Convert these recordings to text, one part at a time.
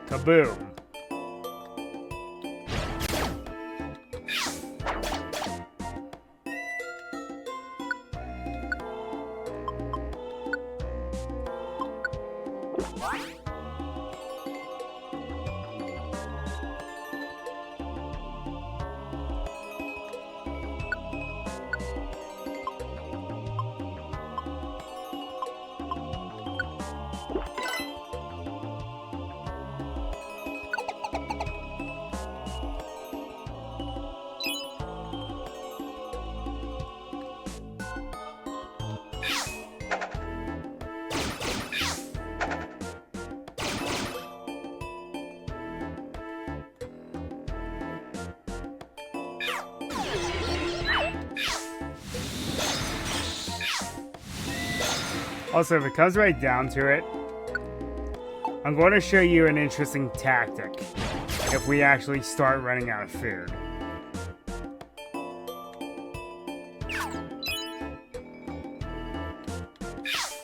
Kaboom. Also, if it comes right down to it, I'm going to show you an interesting tactic if we actually start running out of food.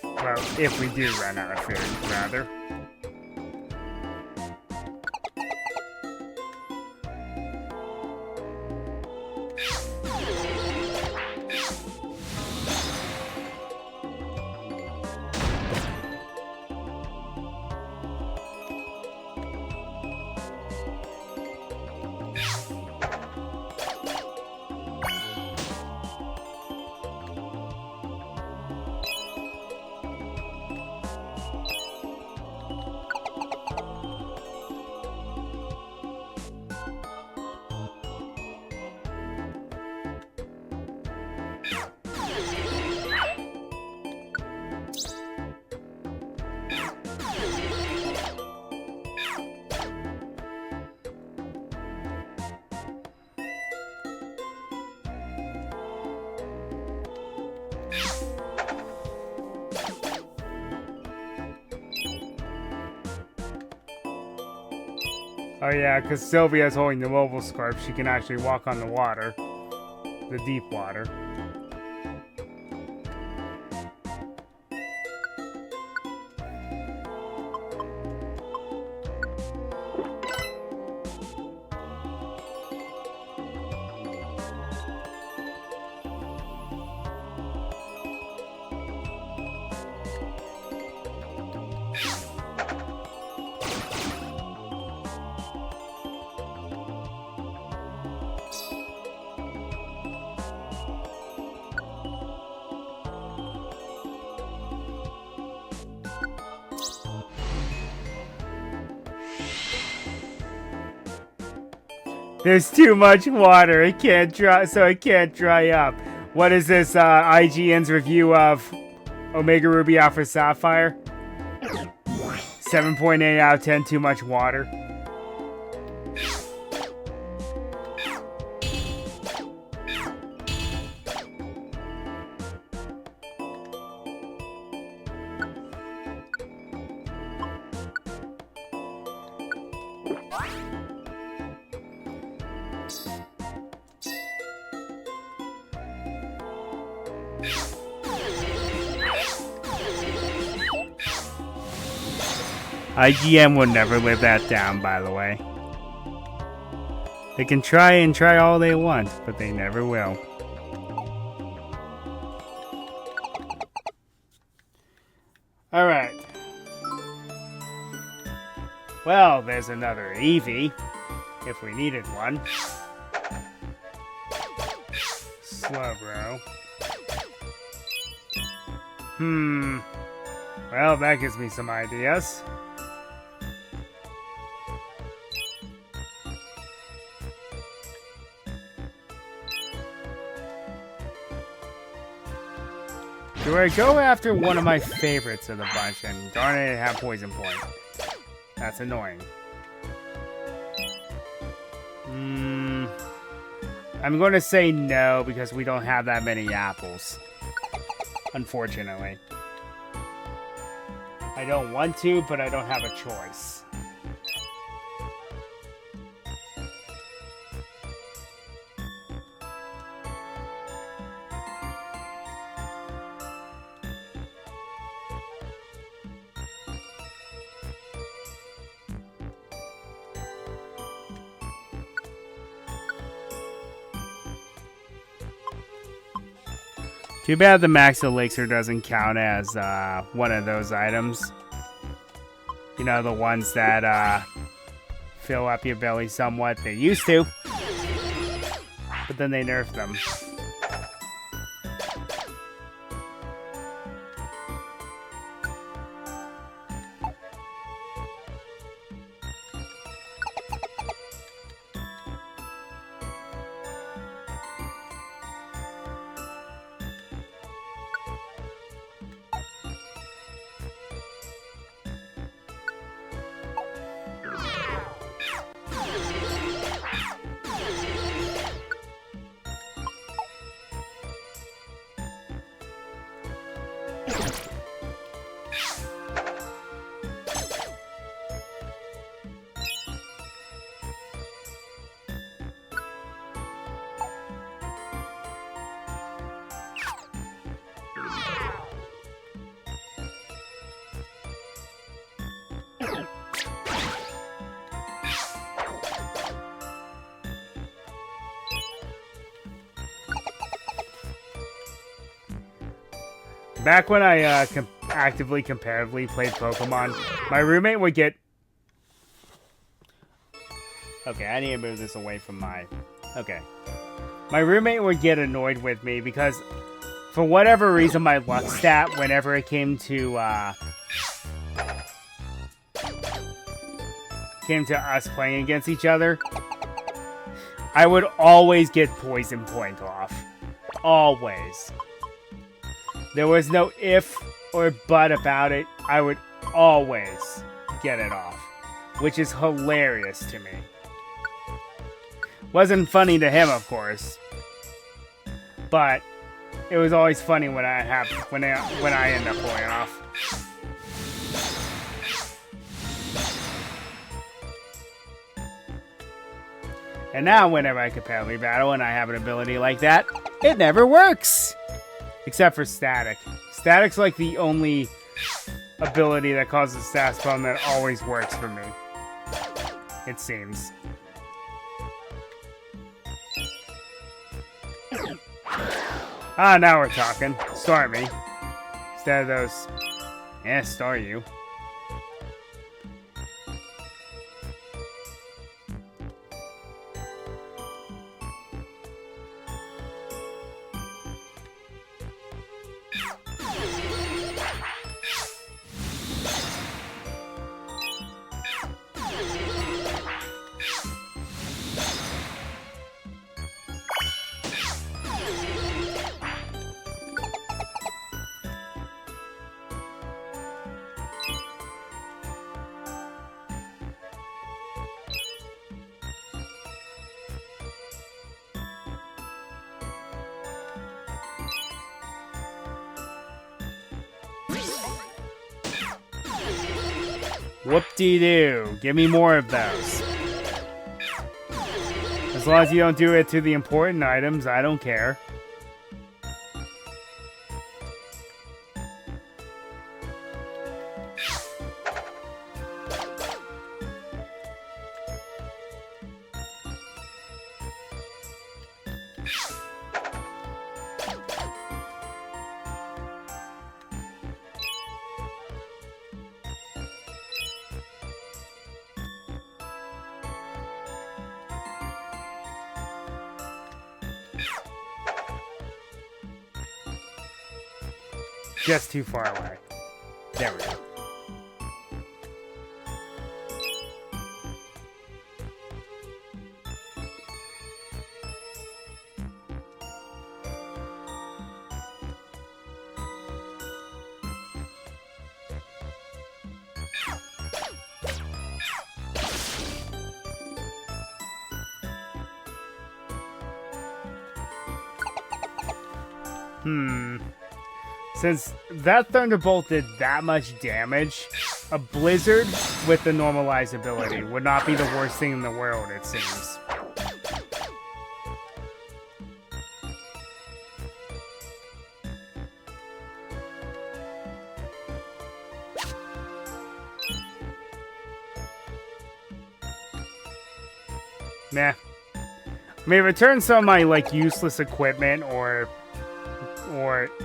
Well, if we do run out of food, rather. Oh yeah, because Sylvia's holding the mobile scarf, she can actually walk on the water. The deep water. There's too much water. It can't dry, so it can't dry up. What is this? IGN's review of Omega Ruby Alpha Sapphire? 7.8 out of 10. Too much water. IGM will never live that down, by the way. They can try and try all they want, but they never will. Alright. Well, there's another Eevee, if we needed one. Slowbro. Well, that gives me some ideas. Do I go after one of my favorites of the bunch and darn it, have Poison Point? That's annoying. I'm going to say no because we don't have that many apples. Unfortunately. I don't want to, but I don't have a choice. Too bad the max elixir doesn't count as one of those items. You know, the ones that fill up your belly somewhat. They used to. But then they nerfed them. Back when I actively, comparatively played Pokemon, my roommate would get... Okay, I need to move this away from my... Okay. My roommate would get annoyed with me because, for whatever reason, my luck stat, whenever it came to us playing against each other, I would always get Poison Point off. Always. There was no if or but about it. I would always get it off, which is hilarious to me. Wasn't funny to him, of course, but it was always funny when I end up pulling it off. And now, whenever I comparatively battle and I have an ability like that, it never works. Except for Static. Static's like the only ability that causes stat spawn that always works for me. It seems. Ah, now we're talking. Start me. Instead of those... Yeah, start you. Whoop-de-doo. Give me more of those. As long as you don't do it to the important items, I don't care. Just too far away. There we go. Since that Thunderbolt did that much damage, a Blizzard with the normalized ability would not be the worst thing in the world, it seems. Nah. I mean, return some of my, like, useless equipment or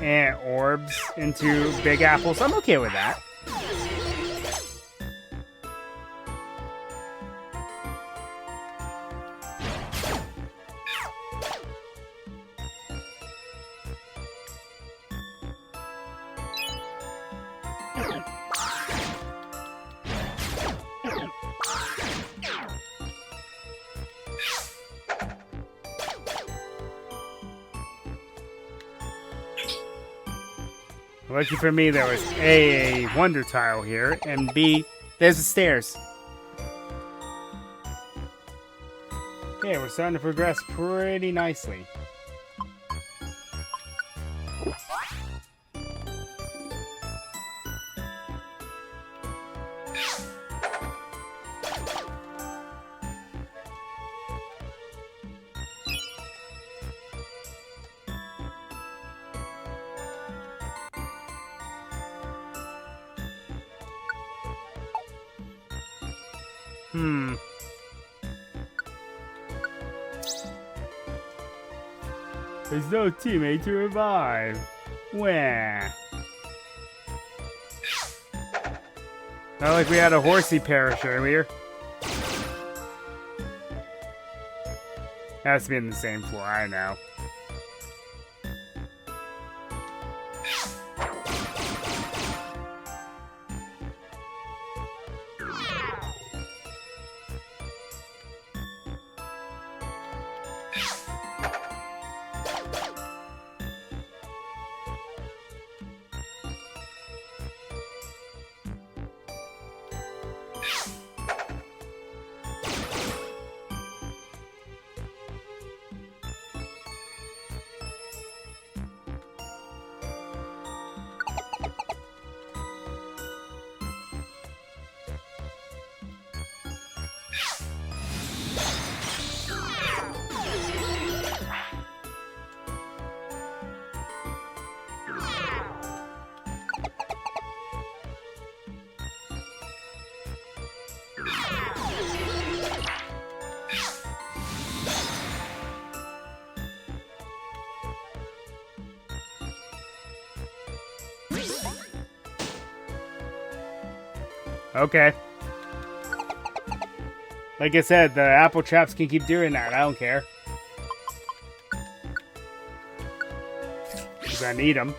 ant orbs into Big Apples. I'm okay with that. Lucky for me, there was A wonder tile here, and B, there's the stairs. Okay, we're starting to progress pretty nicely. There's no teammate to revive. Wah. Not like we had a horsey perish earlier. Has to be in the same floor, I know. Okay. Like I said, the apple traps can keep doing that. I don't care. Because I need them.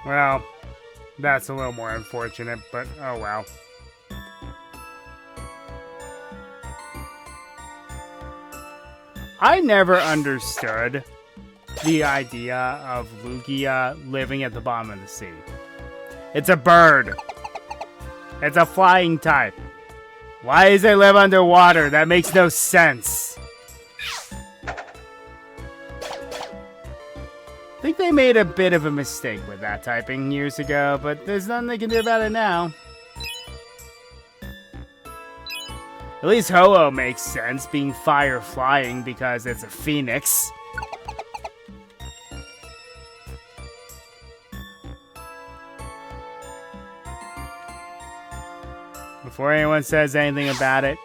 Well, that's a little more unfortunate, but oh well. I never understood the idea of Lugia living at the bottom of the sea. It's a bird. It's a flying type. Why does it live underwater? That makes no sense. I think they made a bit of a mistake with that typing years ago, but there's nothing they can do about it now. At least Ho-Oh makes sense, being fire flying because it's a phoenix. before anyone says anything about it,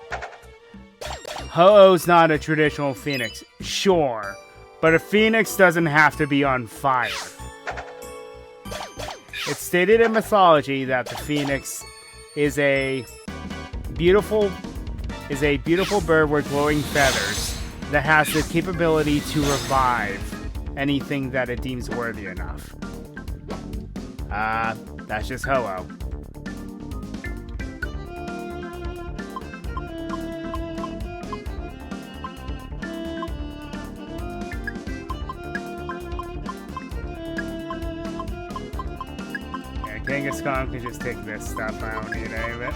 Ho-Oh's not a traditional phoenix. Sure, but a phoenix doesn't have to be on fire. It's stated in mythology that the phoenix is a beautiful bird with glowing feathers that has the capability to revive anything that it deems worthy enough. That's just Ho-Oh. Yeah, Kangaskhan can just take this stuff. I don't need any of it.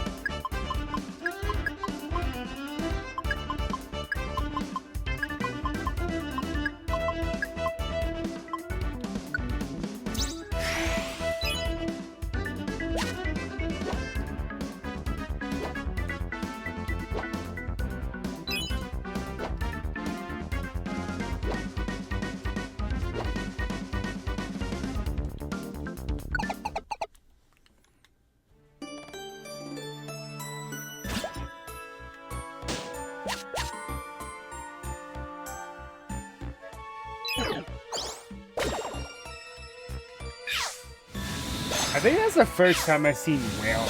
I think that's the first time I've seen whale,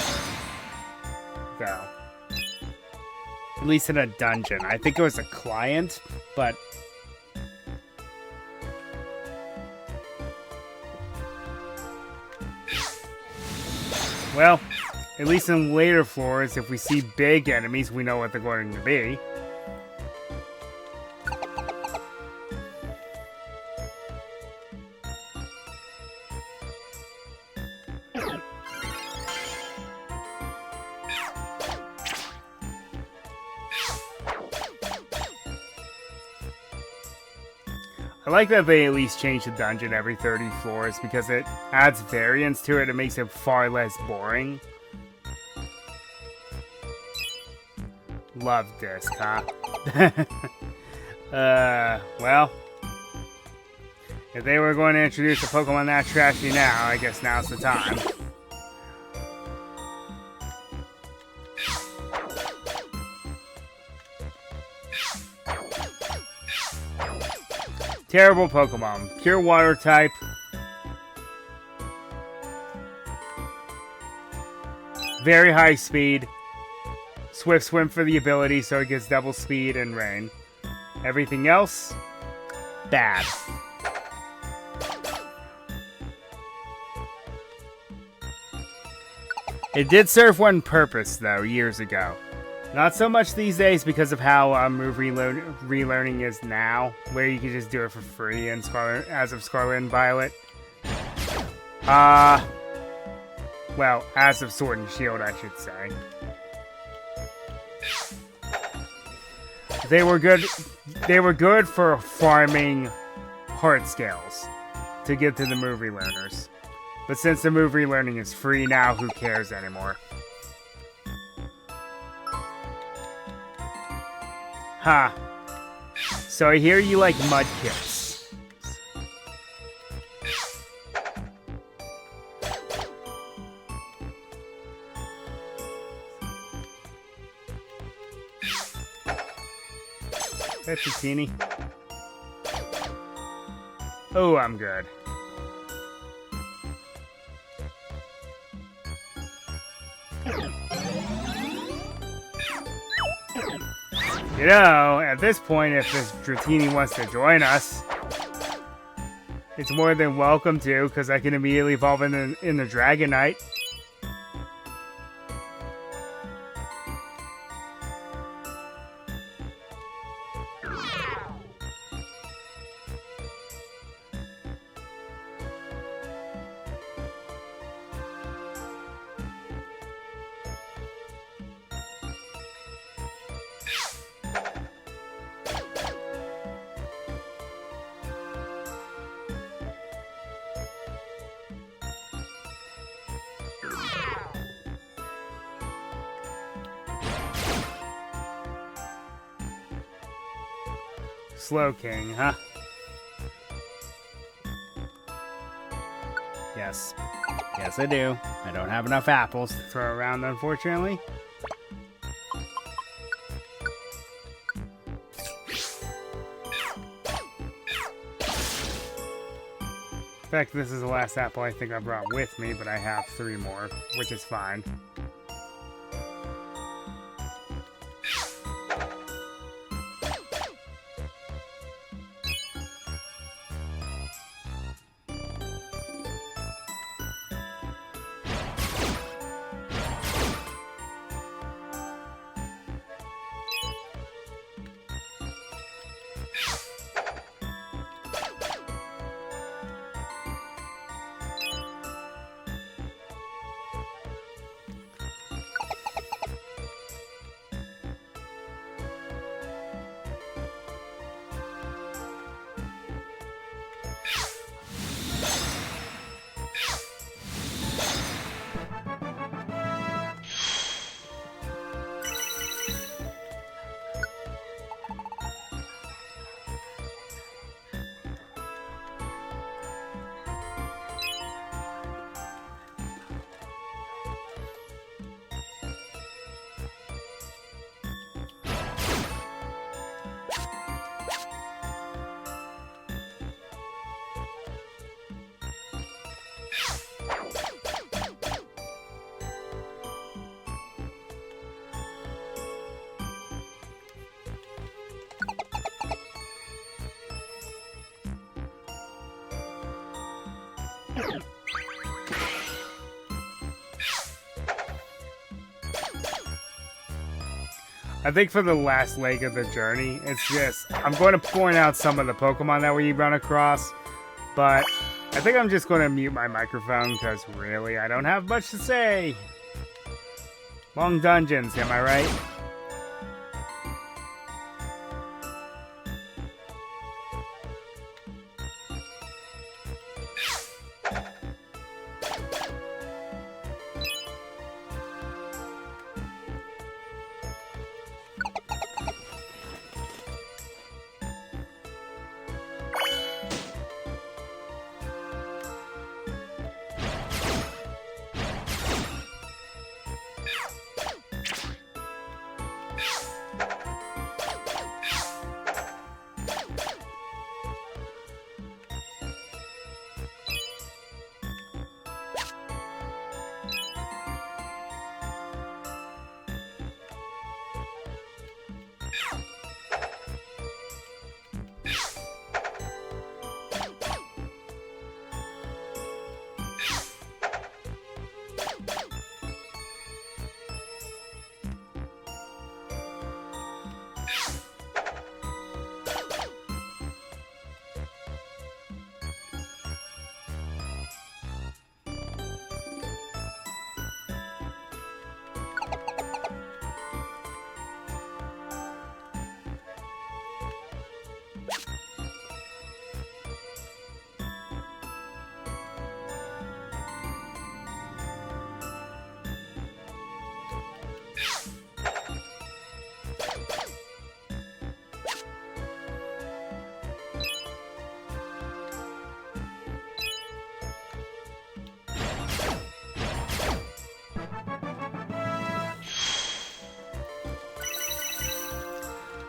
though. At least in a dungeon. I think it was a client, but... Well, at least in later floors, if we see big enemies, we know what they're going to be. I like that they at least change the dungeon every 30 floors because it adds variance to it and makes it far less boring. Love disc, huh? Well, if they were going to introduce a Pokemon that trashy now, I guess now's the time. Terrible Pokemon. Pure water type. Very high speed. Swift swim for the ability, so it gets double speed and rain. Everything else, bad. It did serve one purpose, though, years ago. Not so much these days because of how move relearning is now, where you can just do it for free in Scarlet, as of Scarlet and Violet. Well, as of Sword and Shield, I should say. They were good for farming heart scales to get to the move relearners. But since the move relearning is free now, who cares anymore? Ha. So I hear you like Mudkips. That's a teeny. Oh, I'm good. You know, at this point, if this Dratini wants to join us, it's more than welcome to, because I can immediately evolve in the Dragonite. Slow King, huh? Yes. Yes, I do. I don't have enough apples to throw around, unfortunately. fact, this is the last apple I think I brought with me, but I have 3 more, which is fine. I think for the last leg of the journey, it's just, I'm going to point out some of the Pokemon that we run across, but I think I'm just going to mute my microphone because really, I don't have much to say. Long dungeons, am I right?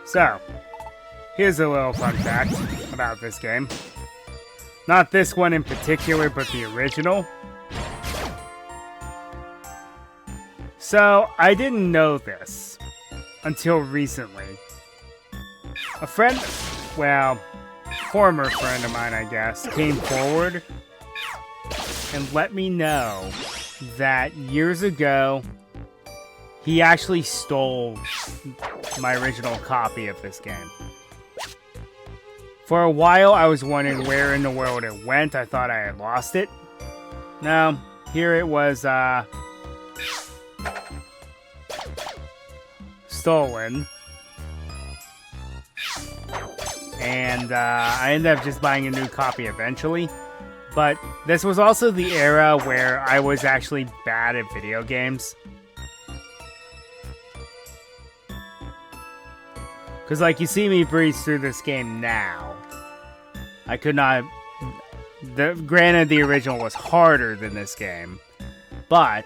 So, here's a little fun fact about this game. Not this one in particular, but the original. So, I didn't know this until recently. A friend, well, former friend of mine, I guess, came forward and let me know that years ago, he actually stole my original copy of this game. For a while, I was wondering where in the world it went. I thought I had lost it. No, here it was, stolen. And, I ended up just buying a new copy eventually. But this was also the era where I was actually bad at video games. Because, like, you see me breeze through this game now. I could not... Granted, the original was harder than this game. But...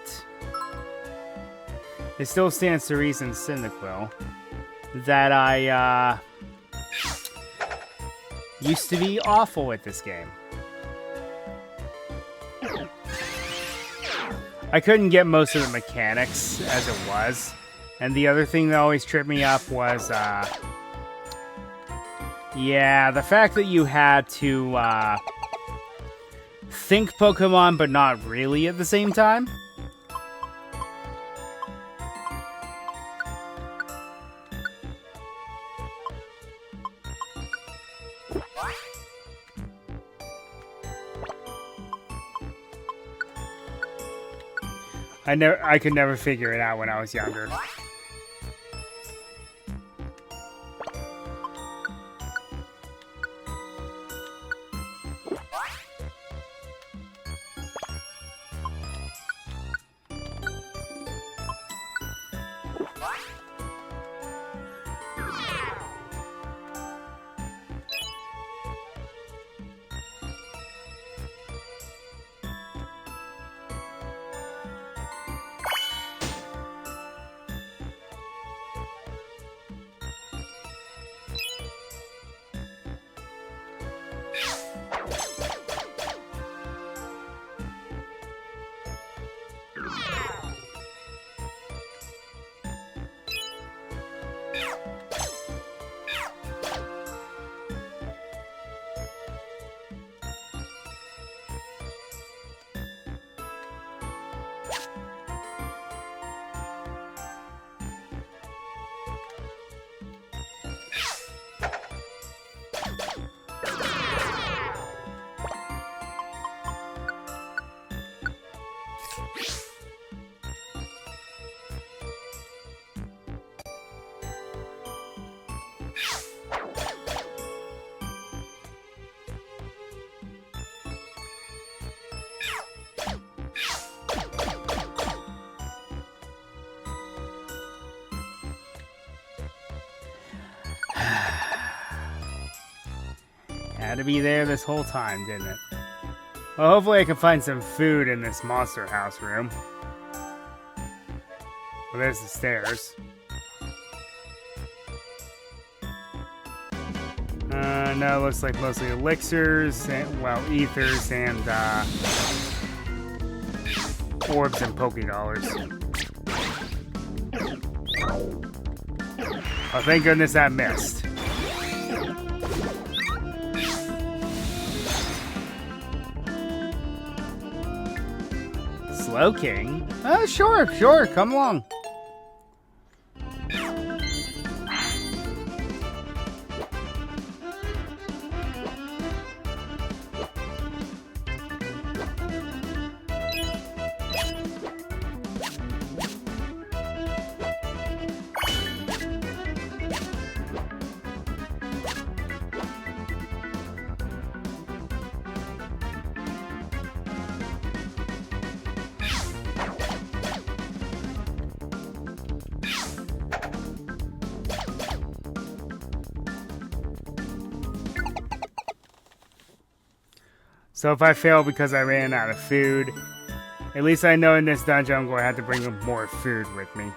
it still stands to reason, Cyndaquil, that I, used to be awful at this game. I couldn't get most of the mechanics as it was. And the other thing that always tripped me up was, yeah, the fact that you had to, think Pokemon, but not really at the same time. I could never figure it out when I was younger. Had to be there this whole time, didn't it? Well, hopefully I can find some food in this monster house room. Well, there's the stairs. No, it looks like mostly elixirs, and, well, ethers, and, orbs and Pokédollars. Oh, thank goodness that missed. Slow King? Sure, come along. So if I fail because I ran out of food, at least I know in this dungeon I'm going to have to bring more food with me.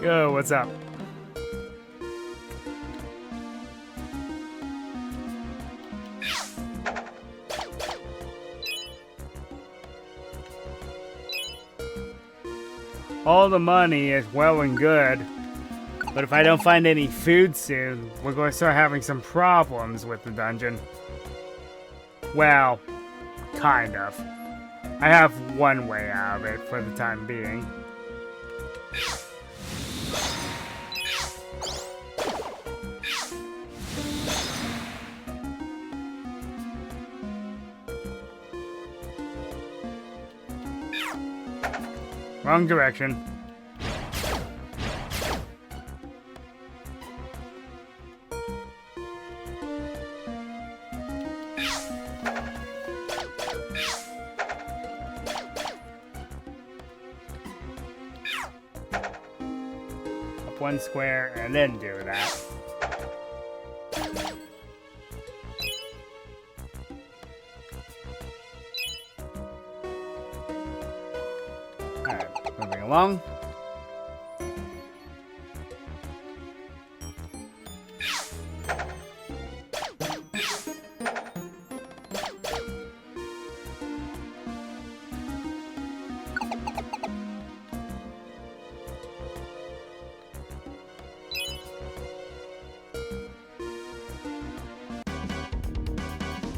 Yo, what's up? All the money is well and good, but if I don't find any food soon, we're going to start having some problems with the dungeon. Well, kind of. I have one way out of it for the time being. Wrong direction. one square and then do that. Alright, moving along.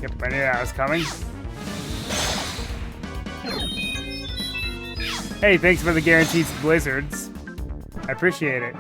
Yep, I knew that was coming. Hey, thanks for the guaranteed blizzards. I appreciate it.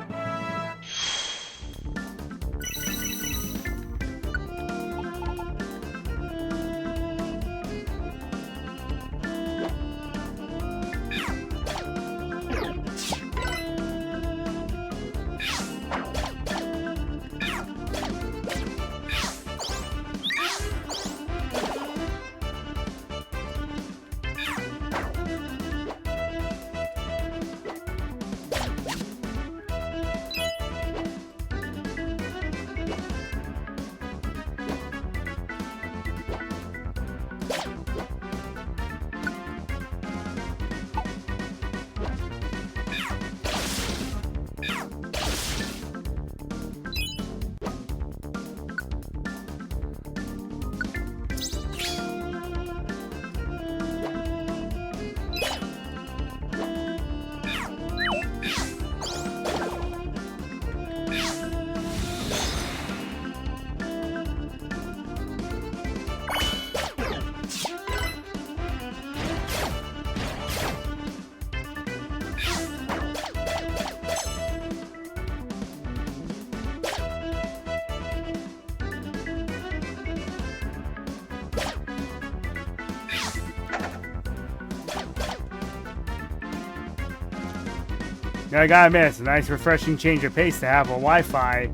Now I gotta admit, it's a nice refreshing change of pace to have a Wi-Fi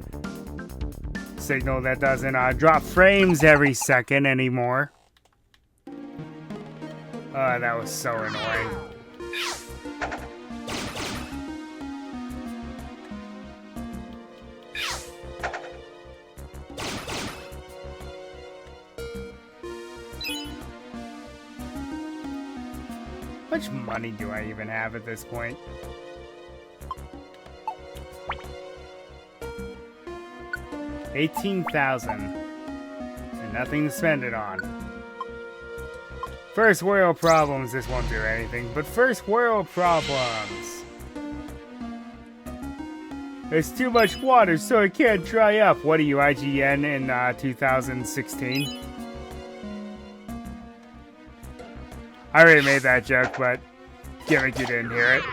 signal that doesn't drop frames every second anymore. That was so annoying. How much money do I even have at this point? $18,000 and nothing to spend it on. First world problems. This won't do anything, but first world problems. There's too much water, so it can't dry up. What are you, IGN in 2016? I already made that joke, but gimmick you didn't hear it.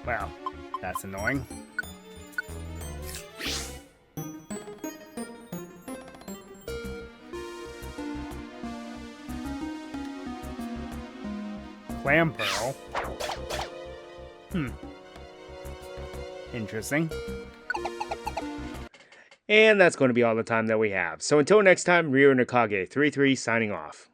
Well, that's annoying. Clam pearl. Interesting. And that's going to be all the time that we have. So until next time, Ryo Nakage 33 signing off.